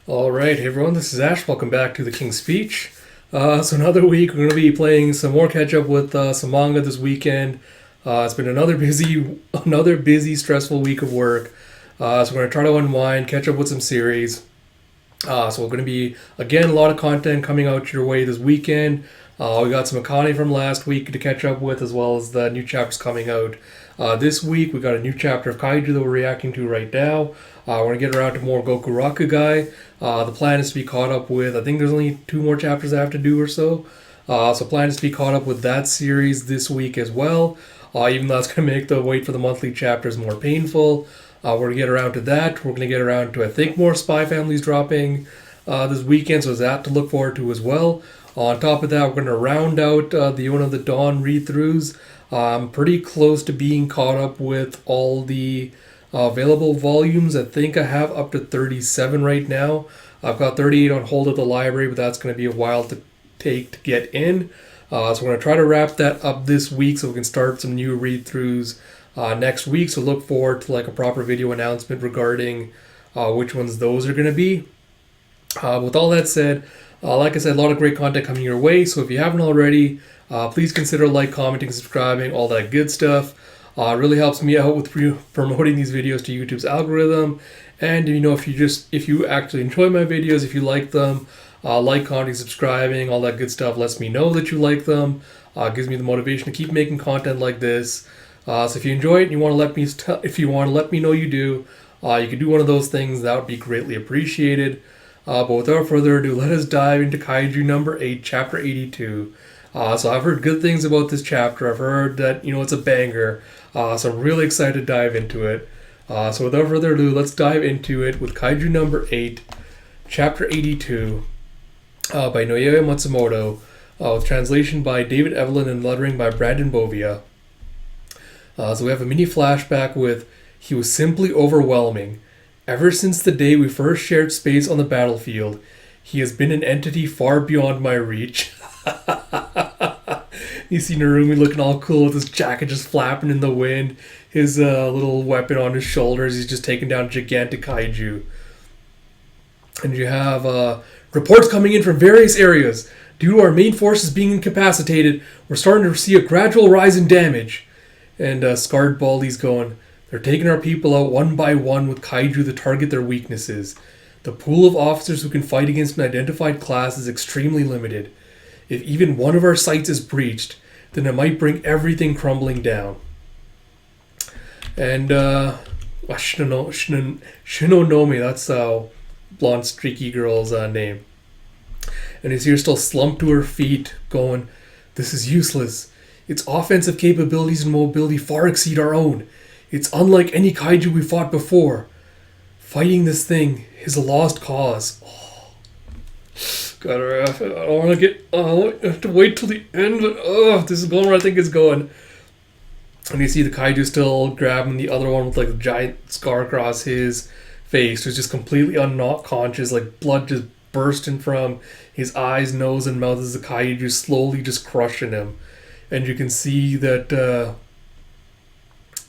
All right, hey everyone, this is Ash. Welcome back to the King's Speech. So another week, we're going to be playing some more catch up with some manga this weekend. It's been another busy, stressful week of work. So we're going to try to unwind, catch up with some series. So we're going to be again a lot of content coming out your way this weekend. We got some Akane from last week to catch up with, as well as the new chapters coming out. This week we got a new chapter of Kaiju that we're reacting to right now. We're going to get around to more Goku Rakugai. The plan is to be caught up with, I think there's only 2 more chapters I have to do or so. So plan is to be caught up with that series this week as well. Even though that's going to make the wait for the monthly chapters more painful. We're going to get around to that. We're going to get around to, I think, more Spy Families dropping this weekend, so there's that to look forward to as well. On top of that, we're going to round out the Yona of the Dawn read-throughs. I'm pretty close to being caught up with all the available volumes. I think I have up to 37 right now. I've got 38 on hold at the library, but that's going to be a while to take to get in. So we're going to try to wrap that up this week so we can start some new read-throughs next week. So look forward to like a proper video announcement regarding which ones those are going to be. With all that said, like I said, a lot of great content coming your way. So if you haven't already, please consider commenting, subscribing, all that good stuff. It really helps me out with promoting these videos to YouTube's algorithm. And if you actually enjoy my videos, if you like them, commenting, subscribing, all that good stuff lets me know that you like them. Gives me the motivation to keep making content like this. So if you enjoy it and you want to let me know you do, you can do one of those things. That would be greatly appreciated. But without further ado, let us dive into Kaiju No. 8, Chapter 82. So I've heard good things about this chapter. I've heard that, it's a banger. So I'm really excited to dive into it. So without further ado, let's dive into it with Kaiju No. 8, Chapter 82, by Noye Matsumoto, with translation by David Evelyn and lettering by Brandon Bovia. So we have a mini flashback with, "He was simply overwhelming. Ever since the day we first shared space on the battlefield, he has been an entity far beyond my reach." You see Narumi looking all cool with his jacket just flapping in the wind, his little weapon on his shoulders. He's just taking down gigantic kaiju. And you have reports coming in from various areas. Due to our main forces being incapacitated, we're starting to see a gradual rise in damage. And Scarred Baldy's going, "They're taking our people out one by one with kaiju to target their weaknesses. The pool of officers who can fight against an identified class is extremely limited. If even one of our sites is breached, then it might bring everything crumbling down." And Shinonome, that's blonde streaky girl's name. And he's here still slumped to her feet, going, "This is useless. Its offensive capabilities and mobility far exceed our own. It's unlike any kaiju we fought before. Fighting this thing is a lost cause." Oh. God, I don't want to I have to wait till the end. This is going where I think it's going. And you see the kaiju still grabbing the other one with like a giant scar across his face, who's just completely unconscious, like blood just bursting from his eyes, nose, and mouth as the kaiju slowly just crushing him. And you can see that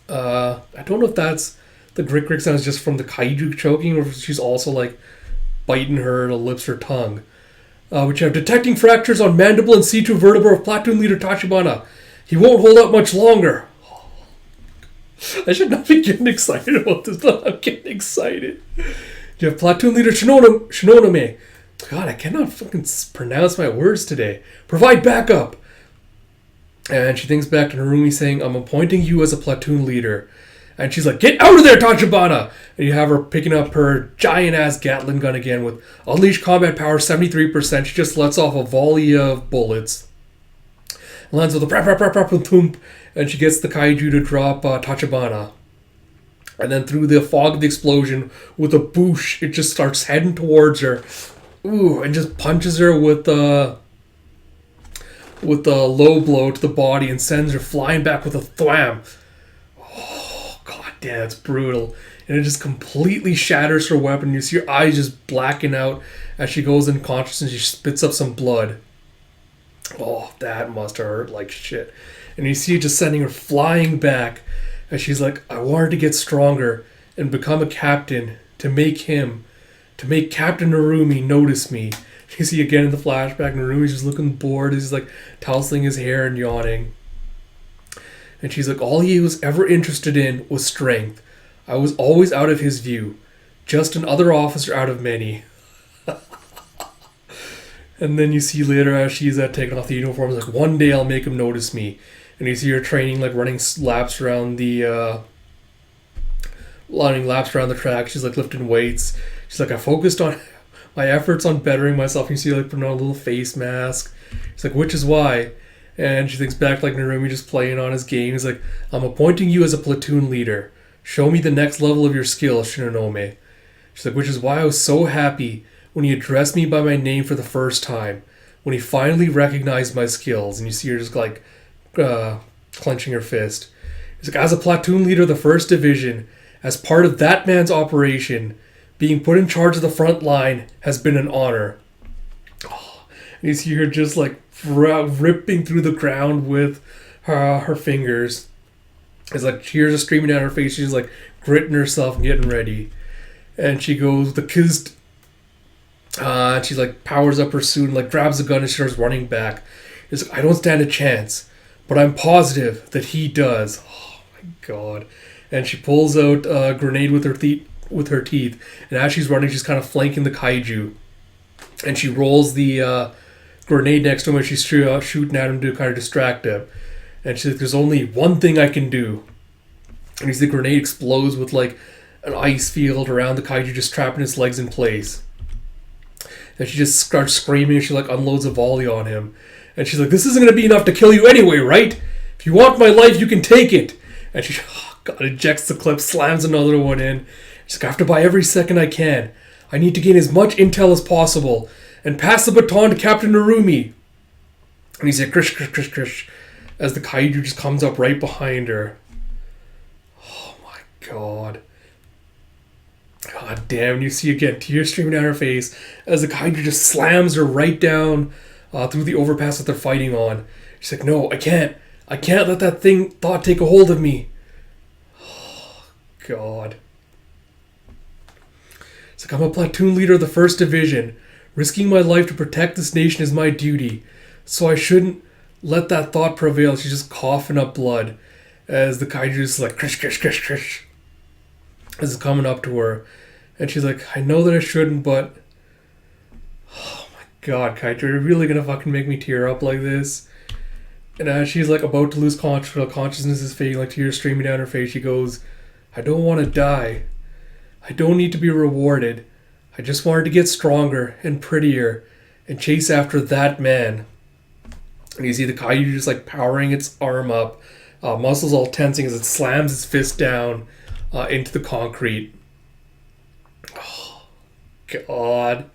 I don't know if that's the grick sounds just from the kaiju choking, or if she's also like biting her lips or tongue. Which have detecting fractures on mandible and C2 vertebra of platoon leader Tachibana. He won't hold out much longer. I should not be getting excited about this, but I'm getting excited. You have platoon leader Shinonome. God, I cannot fucking pronounce my words today. Provide backup. And she thinks back to Narumi saying, "I'm appointing you as a platoon leader." And she's like, "Get out of there, Tachibana!" And you have her picking up her giant-ass Gatling gun again with unleashed combat power 73%. She just lets off a volley of bullets. Lands with a prap, and she gets the kaiju to drop Tachibana. And then through the fog of the explosion, with a boosh, it just starts heading towards her. Ooh, and just punches her with a low blow to the body and sends her flying back with a thwam. Oh, god damn, it's brutal. And it just completely shatters her weapon. You see her eyes just blacking out as she goes unconscious and she spits up some blood. Oh, that must have hurt like shit. And you see it just sending her flying back as she's like, "I wanted to get stronger and become a captain to make him to make Captain Narumi notice me. You see again in the flashback, Narumi's just looking bored. He's like tousling his hair and yawning. And she's like, all he was ever interested in was strength. I was always out of his view. Just another officer out of many. And then you see later as she's taking off the uniform, like, one day I'll make him notice me. And you see her training, like running laps around the track. She's like lifting weights. She's like, I focused on my efforts on bettering myself. You see like putting on a little face mask. She's like, which is why. And she thinks back like Narumi just playing on his game. He's like, I'm appointing you as a platoon leader. Show me the next level of your skill, Shinonome. She's like, which is why I was so happy when he addressed me by my name for the first time. When he finally recognized my skills. And you see her just like clenching her fist. He's like, as a platoon leader of the 1st Division, as part of that man's operation, being put in charge of the front line has been an honor. Oh, and you see her just like ripping through the ground with her fingers. It's like tears are streaming down her face. She's like gritting herself and getting ready. And she goes, the kids. And she like powers up her suit and like grabs the gun and starts running back. It's like, I don't stand a chance, but I'm positive that he does. Oh my god! And she pulls out a grenade with her teeth. And as she's running, she's kind of flanking the kaiju. And she rolls the grenade next to him and she's shooting at him to kind of distract him. And she's like, there's only one thing I can do. And you see the grenade explodes with like an ice field around the kaiju, just trapping his legs in place. And she just starts screaming and she like unloads a volley on him. And she's like, this isn't going to be enough to kill you anyway, right? If you want my life, you can take it. And she ejects the clip, slams another one in. She's like, I have to buy every second I can. I need to gain as much intel as possible and pass the baton to Captain Narumi. And he's like, krish, krish, krish, krish, as the kaiju just comes up right behind her. Oh my god. God damn, you see again tears streaming down her face as the kaiju just slams her right down through the overpass that they're fighting on. She's like, no, I can't let that thought take a hold of me. Oh, God. It's like, I'm a platoon leader of the 1st Division. Risking my life to protect this nation is my duty. So I shouldn't let that thought prevail. She's just coughing up blood as the kaiju is like, krish, krish, krish, krish. As it's coming up to her. And she's like, I know that I shouldn't, but... Oh my god, kaiju, you're really gonna fucking make me tear up like this? And as she's like about to lose consciousness is fading, like tears streaming down her face, she goes, I don't want to die. I don't need to be rewarded. I just wanted to get stronger and prettier and chase after that man. And you see the kaiju just like powering its arm up, muscles all tensing as it slams its fist down into the concrete. Oh, God.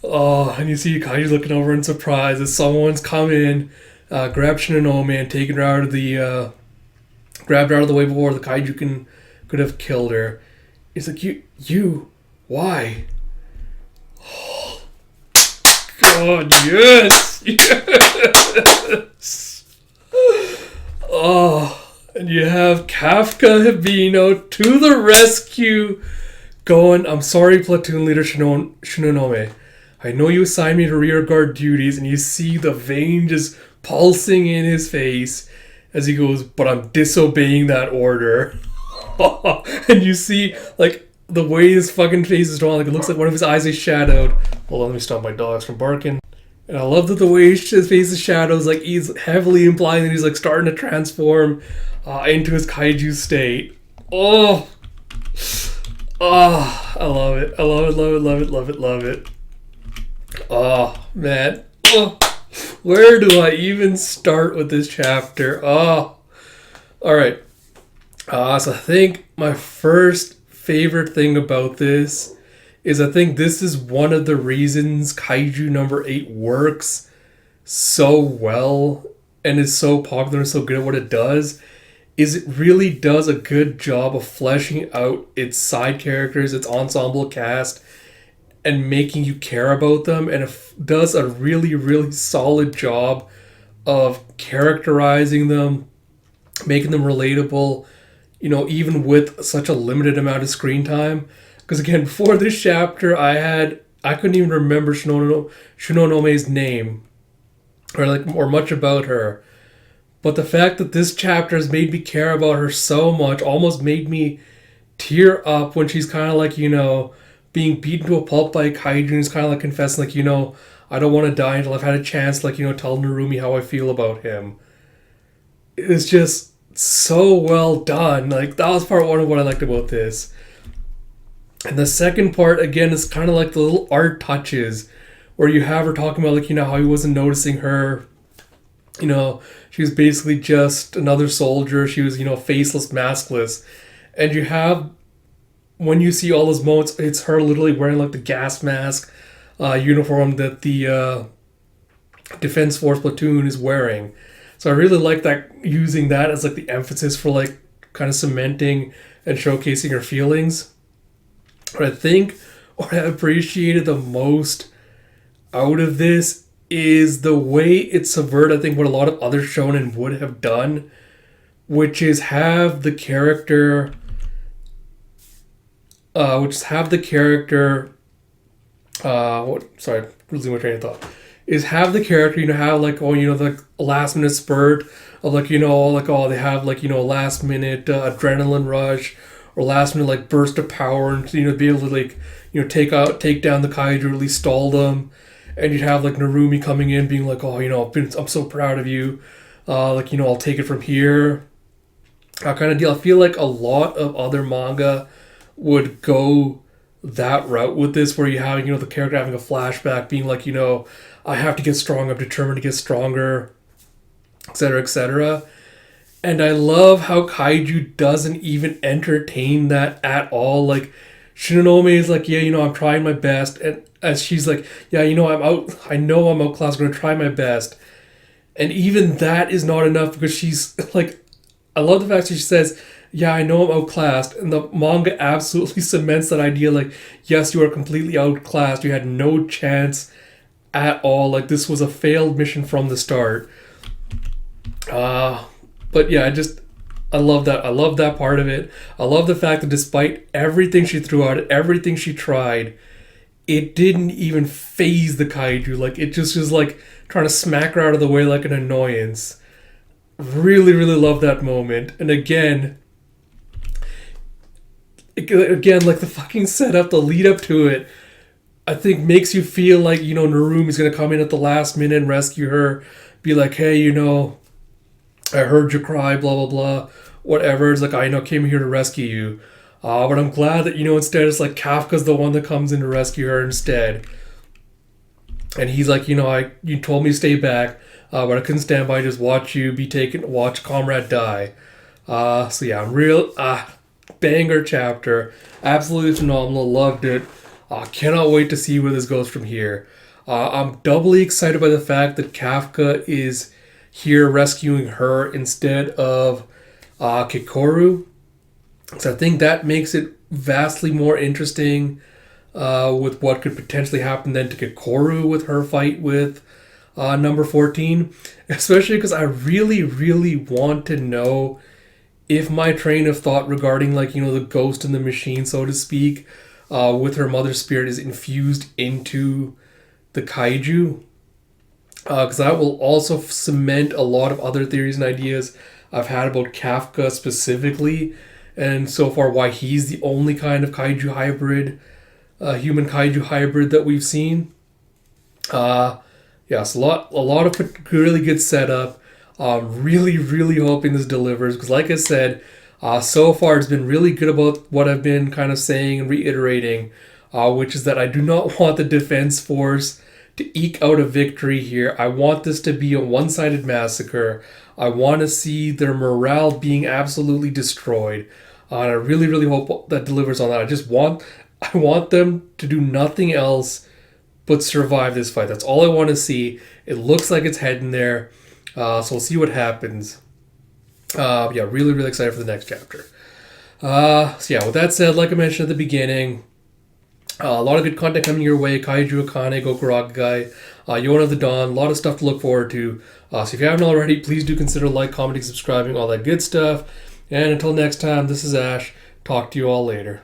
Oh, and you see Kaiju looking over in surprise as someone's come in, grabbed Shinonome and taken her out of the, grabbed her out of the way before the Kaiju could have killed her. He's like, you, why? Oh, God, yes, yes. Oh. And you have Kafka Hibino to the rescue, going, I'm sorry, platoon leader Shinonome. I know you assigned me to rear guard duties, and you see the vein just pulsing in his face as he goes, but I'm disobeying that order. And you see, like, the way his fucking face is drawn, like, it looks like one of his eyes is shadowed. Hold on, let me stop my dogs from barking. And I love that the way his face is shadowed, like, he's heavily implying that he's, like, starting to transform into his kaiju state. Oh, I love it. I love it, love it, love it, love it, love it. Oh, man. Oh, where do I even start with this chapter? Oh, all right. So I think my first favorite thing about this is I think this is one of the reasons Kaiju number 8 works so well and is so popular and so good at what it does. Is it really does a good job of fleshing out its side characters, its ensemble cast, and making you care about them, and it does a really, really solid job of characterizing them, making them relatable, you know, even with such a limited amount of screen time. Because again, before this chapter, I couldn't even remember Shinonome's name or much about her. But the fact that this chapter has made me care about her so much, almost made me tear up when she's kind of like, being beaten to a pulp by a kaiju, and is kind of like confessing, like, I don't want to die until I've had a chance, like, tell Narumi how I feel about him. It's just so well done. Like, that was part one of what I liked about this. And the second part, again, is kind of like the little art touches where you have her talking about, like, how he wasn't noticing her. She was basically just another soldier. She was, faceless, maskless. And you have, when you see all those moments, it's her literally wearing, like, the gas mask uniform that the Defense Force platoon is wearing. So I really like that, using that as, like, the emphasis for, like, kind of cementing and showcasing her feelings. What I think, what I appreciated the most out of this is the way it subverted, I think, what a lot of other shonen would have done, which is have the character, losing my train of thought, is have the character, have like, the last minute spurt of like, they have like, last minute adrenaline rush or last minute like burst of power, and be able to like, take down the kaiju, or at least stall them. And you'd have like Narumi coming in being like, oh, I'm so proud of you. I'll take it from here. Kind of deal. I feel like a lot of other manga would go that route with this, where you have, the character having a flashback being like, I have to get strong. I'm determined to get stronger, etc., etc. And I love how Kaiju doesn't even entertain that at all. Like, Shinonome is like, yeah, I'm trying my best. And as she's like, yeah, I know I'm outclassed, I'm going to try my best. And even that is not enough, because she's like, I love the fact that she says, yeah, I know I'm outclassed. And the manga absolutely cements that idea, like, yes, you are completely outclassed. You had no chance at all. Like, this was a failed mission from the start. But yeah, I love that. I love that part of it. I love the fact that despite everything she threw out, everything she tried, it didn't even phase the kaiju. Like, it just was like trying to smack her out of the way like an annoyance. Really, really love that moment. And again, like the fucking setup, the lead up to it, I think makes you feel like, Narumi's going to come in at the last minute and rescue her. Be like, hey, I heard you cry, blah, blah, blah, whatever. It's like, I came here to rescue you. But I'm glad that, instead it's like Kafka's the one that comes in to rescue her instead. And he's like, you told me to stay back, but I couldn't stand by, just watch a comrade die. So yeah, banger chapter. Absolutely phenomenal. Loved it. Cannot wait to see where this goes from here. I'm doubly excited by the fact that Kafka is here rescuing her instead of Kikoru. So I think that makes it vastly more interesting with what could potentially happen then to Kikoru with her fight with number 14. Especially because I really, really want to know if my train of thought regarding, like, the ghost in the machine, so to speak, with her mother spirit is infused into the kaiju. Because that will also cement a lot of other theories and ideas I've had about Kafka specifically, and so far why he's the only kind of kaiju hybrid, human kaiju hybrid that we've seen. Yes, a lot of really good setup. Really, really hoping this delivers, because like I said, so far it's been really good about what I've been kind of saying and reiterating, which is that I do not want the Defense Force to eke out a victory here. I want this to be a one-sided massacre. I want to see their morale being absolutely destroyed. And I really, really hope that delivers on that. I want them to do nothing else but survive this fight. That's all I want to see. It looks like it's heading there. So we'll see what happens. Yeah, really, really excited for the next chapter. So yeah, with that said, like I mentioned at the beginning, a lot of good content coming your way. Kaiju Akane, Gokuragai, Yona of the Dawn, a lot of stuff to look forward to. So if you haven't already, please do consider like, commenting, subscribing, all that good stuff. And until next time, this is Ash. Talk to you all later.